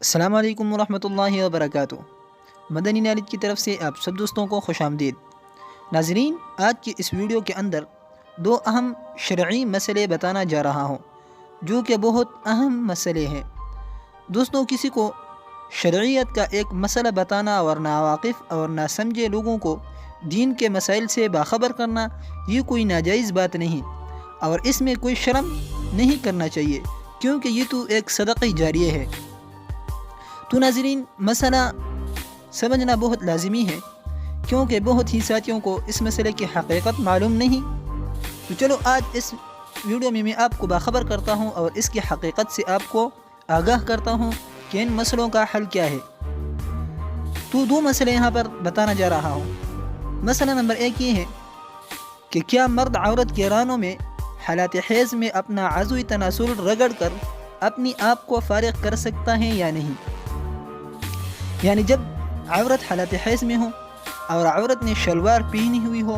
السلام علیکم ورحمۃ اللہ وبرکاتہ۔ مدنی نالج کی طرف سے آپ سب دوستوں کو خوش آمدید۔ ناظرین، آج کی اس ویڈیو کے اندر دو اہم شرعی مسئلے بتانا جا رہا ہوں جو کہ بہت اہم مسئلے ہیں۔ دوستوں، کسی کو شرعیت کا ایک مسئلہ بتانا اور ناواقف اور نہ سمجھے لوگوں کو دین کے مسائل سے باخبر کرنا یہ کوئی ناجائز بات نہیں، اور اس میں کوئی شرم نہیں کرنا چاہیے، کیونکہ یہ تو ایک صدقہ جاریہ ہے۔ تو ناظرین، مسئلہ سمجھنا بہت لازمی ہے، کیونکہ بہت ہی ساتھیوں کو اس مسئلے کی حقیقت معلوم نہیں۔ تو چلو آج اس ویڈیو میں آپ کو باخبر کرتا ہوں اور اس کی حقیقت سے آپ کو آگاہ کرتا ہوں کہ ان مسئلوں کا حل کیا ہے۔ تو دو مسئلے یہاں پر بتانا جا رہا ہوں۔ مسئلہ نمبر 1 یہ ہے کہ کیا مرد عورت کے رانوں میں حالات حیض میں اپنا عضوی تناسل رگڑ کر اپنی آپ کو فارغ کر سکتا ہے یا نہیں؟ یعنی جب عورت حالات حیض میں ہو اور عورت نے شلوار پہنی ہوئی ہو،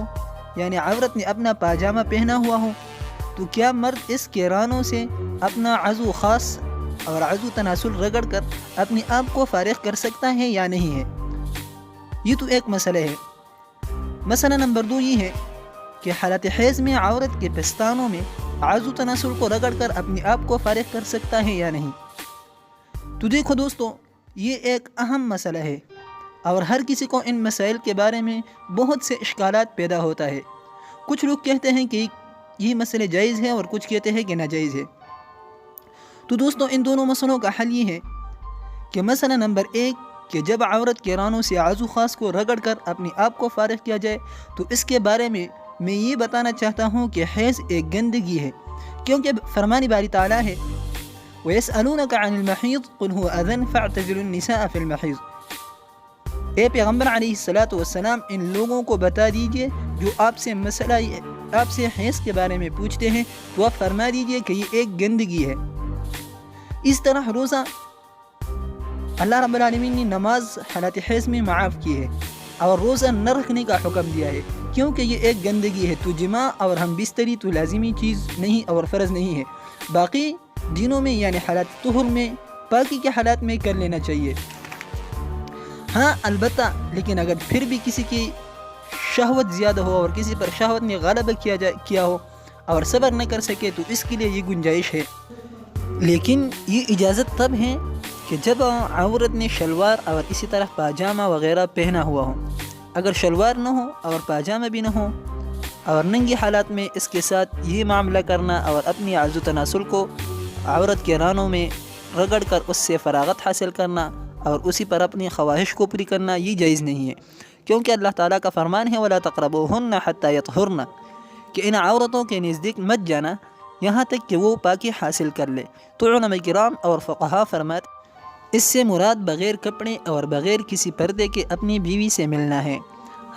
یعنی عورت نے اپنا پاجامہ پہنا ہوا ہو، تو کیا مرد اس کے رانوں سے اپنا عضو خاص اور عضو تناسل رگڑ کر اپنی آپ کو فارغ کر سکتا ہے یا نہیں ہے؟ یہ تو ایک مسئلہ ہے۔ مسئلہ نمبر 2 یہ ہے کہ حالات حیض میں عورت کے پستانوں میں عضو تناسل کو رگڑ کر اپنی آپ کو فارغ کر سکتا ہے یا نہیں؟ تو دیکھو دوستو، یہ ایک اہم مسئلہ ہے اور ہر کسی کو ان مسائل کے بارے میں بہت سے اشکالات پیدا ہوتا ہے۔ کچھ لوگ کہتے ہیں کہ یہ مسئلے جائز ہے اور کچھ کہتے ہیں کہ ناجائز ہے۔ تو دوستو، ان دونوں مسئلوں کا حل یہ ہے کہ مسئلہ نمبر 1 کہ جب عورت کے رانوں سے عضو خاص کو رگڑ کر اپنی آپ کو فارغ کیا جائے، تو اس کے بارے میں یہ بتانا چاہتا ہوں کہ حیض ایک گندگی ہے، کیونکہ فرمان باری تعالیٰ ہے وَيَسْأَلُونَكَ عَنِ الْمَحِيضِ قُلْ هُوَ أَذًى فَاعْتَزِلُوا النِّسَاءَ فِي الْمَحِيضِ۔ اے پیغمبر علیہ السلام، ان لوگوں کو بتا دیجئے جو آپ سے حیض کے بارے میں پوچھتے ہیں، تو آپ فرما دیجئے کہ یہ ایک گندگی ہے۔ اس طرح روزہ اللہ رب العالمین نے نماز حالات حیض میں معاف کی ہے اور روزہ نہ رکھنے کا حکم دیا ہے، کیونکہ یہ ایک گندگی ہے۔ تو جماع اور ہم بستری تو لازمی چیز نہیں اور فرض نہیں ہے، باقی دینوں میں یعنی حالات طہر میں پاکی کے حالات میں کر لینا چاہیے۔ ہاں البتہ لیکن اگر پھر بھی کسی کی شہوت زیادہ ہو اور کسی پر شہوت نے غلبہ کیا ہو اور صبر نہ کر سکے، تو اس کے لیے یہ گنجائش ہے، لیکن یہ اجازت تب ہے کہ جب عورت نے شلوار اور اسی طرح پاجامہ وغیرہ پہنا ہوا ہو۔ اگر شلوار نہ ہو اور پاجامہ بھی نہ ہو اور ننگی حالات میں اس کے ساتھ یہ معاملہ کرنا اور اپنی عضو تناسل کو عورت کے رانوں میں رگڑ کر اس سے فراغت حاصل کرنا اور اسی پر اپنی خواہش کو پوری کرنا، یہ جائز نہیں ہے، کیونکہ اللہ تعالیٰ کا فرمان ہے وَلَا تَقْرَبُوهُنَّ حَتَّى يَطْهُرْنَ کہ ان عورتوں کے نزدیک مت جانا یہاں تک کہ وہ پاکی حاصل کر لے۔ تو علماء کرام اور فقہا فرماتے اس سے مراد بغیر کپڑے اور بغیر کسی پردے کے اپنی بیوی سے ملنا ہے۔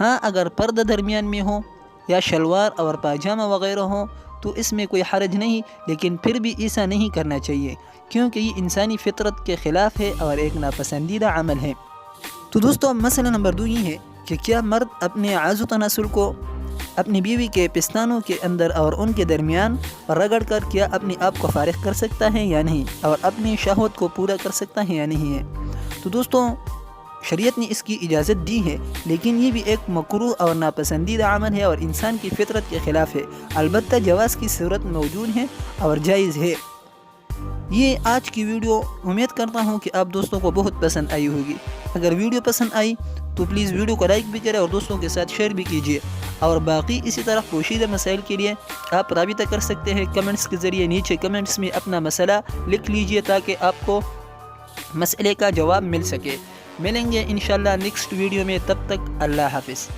ہاں اگر پردہ درمیان میں ہو یا شلوار اور پاجامہ وغیرہ ہو تو اس میں کوئی حرج نہیں، لیکن پھر بھی ایسا نہیں کرنا چاہیے، کیونکہ یہ انسانی فطرت کے خلاف ہے اور ایک ناپسندیدہ عمل ہے۔ تو دوستو، مسئلہ نمبر 2 یہ ہے کہ کیا مرد اپنے عضو تناسل کو اپنی بیوی کے پستانوں کے اندر اور ان کے درمیان رگڑ کر کیا اپنی آپ کو فارغ کر سکتا ہے یا نہیں، اور اپنی شہوت کو پورا کر سکتا ہے یا نہیں ہے؟ تو دوستو، شریعت نے اس کی اجازت دی ہے، لیکن یہ بھی ایک مکروہ اور ناپسندیدہ عمل ہے اور انسان کی فطرت کے خلاف ہے، البتہ جواز کی صورت موجود ہے اور جائز ہے۔ یہ آج کی ویڈیو امید کرتا ہوں کہ آپ دوستوں کو بہت پسند آئی ہوگی۔ اگر ویڈیو پسند آئی تو پلیز ویڈیو کو لائک بھی کریں اور دوستوں کے ساتھ شیئر بھی کیجیے، اور باقی اسی طرح پوشیدہ مسائل کے لیے آپ رابطہ کر سکتے ہیں کمنٹس کے ذریعے۔ نیچے کمنٹس میں اپنا مسئلہ لکھ لیجیے تاکہ آپ کو مسئلے کا جواب مل سکے۔ ملیں گے انشاءاللہ نیکسٹ ویڈیو میں، تب تک اللہ حافظ۔